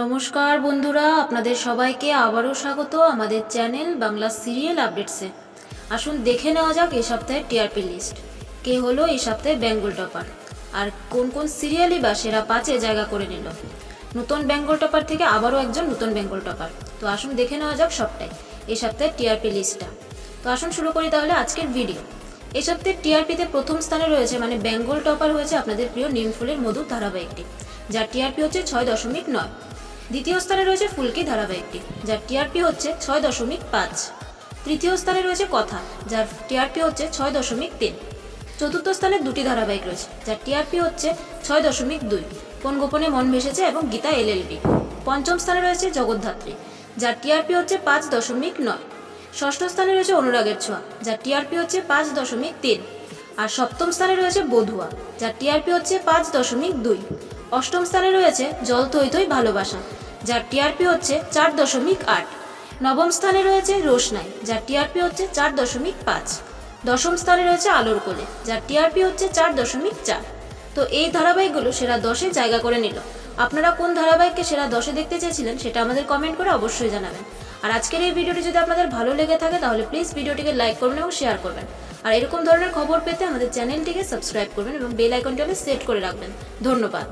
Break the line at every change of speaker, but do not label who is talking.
নমস্কার বন্ধুরা, আপনাদের সবাইকে আবারও স্বাগত আমাদের চ্যানেল বাংলা সিরিয়াল আপডেটসে। আসুন দেখে নেওয়া যাক এই সপ্তাহের টিআরপি লিস্ট। কে হলো এই সপ্তাহে বেঙ্গল টপার, আর কোন কোন সিরিয়ালই বা সেরা 5-এ জায়গা করে নিল। নতুন বেঙ্গল টপার থেকে আবারও একজন নতুন বেঙ্গল টপার। তো আসুন দেখে নেওয়া যাক সবটাই এই সপ্তাহের টিআরপি লিস্টটা। তো আসুন শুরু করি তাহলে আজকের ভিডিও। এই সপ্তাহে টিআরপিতে প্রথম স্থানে রয়েছে, মানে বেঙ্গল টপার হয়েছে আপনাদের প্রিয় নিমফুলের মধু ধারাবাহিকটি, যার টিআরপি হচ্ছে 6.9। দ্বিতীয় স্থানে রয়েছে ফুলকি ধারাবাহিকটি, যার টিআরপি হচ্ছে 6.5। তৃতীয় স্থানে রয়েছে কথা, যার টিআরপি হচ্ছে 6.3। চতুর্থ স্থানে দুটি ধারাবাহিক রয়েছে, যার টিআরপি হচ্ছে 6.2, কোন গোপনে মন ভেসেছে এবং গীতা এলএলবি। পঞ্চম স্থানে রয়েছে জগদ্ধাত্রী, যার টিআরপি হচ্ছে 5.9। ষষ্ঠ স্থানে রয়েছে অনুরাগের ছোঁয়া, যার টিআরপি হচ্ছে 5.3। আর সপ্তম স্থানে রয়েছে বধুয়া, যার টিআরপি হচ্ছে 5.2। অষ্টম স্থানে রয়েছে জল থই থই ভালোবাসা, যার টিআরপি হচ্ছে 4.8। নবম স্থানে রয়েছে রোশনাই, যার টিআরপি হচ্ছে 4.5। দশম স্থানে রয়েছে আলোর কোলে, যার টিআরপি হচ্ছে 4.4। তো এই ধারাবাহিকগুলো সেরা 10-এ জায়গা করে নিল। আপনারা কোন ধারাবাহিককে সেরা 10-এ দেখতে চেয়েছিলেন সেটা আমাদের কমেন্ট করে অবশ্যই জানাবেন। আর আজকের এই ভিডিওটি যদি আপনাদের ভালো লেগে থাকে তাহলে প্লিজ ভিডিওটিকে লাইক করবেন এবং শেয়ার করবেন। আর এরকম ধরনের খবর পেতে আমাদের চ্যানেলটিকে সাবস্ক্রাইব করবেন এবং বেল আইকনটি সেট করে রাখবেন। ধন্যবাদ।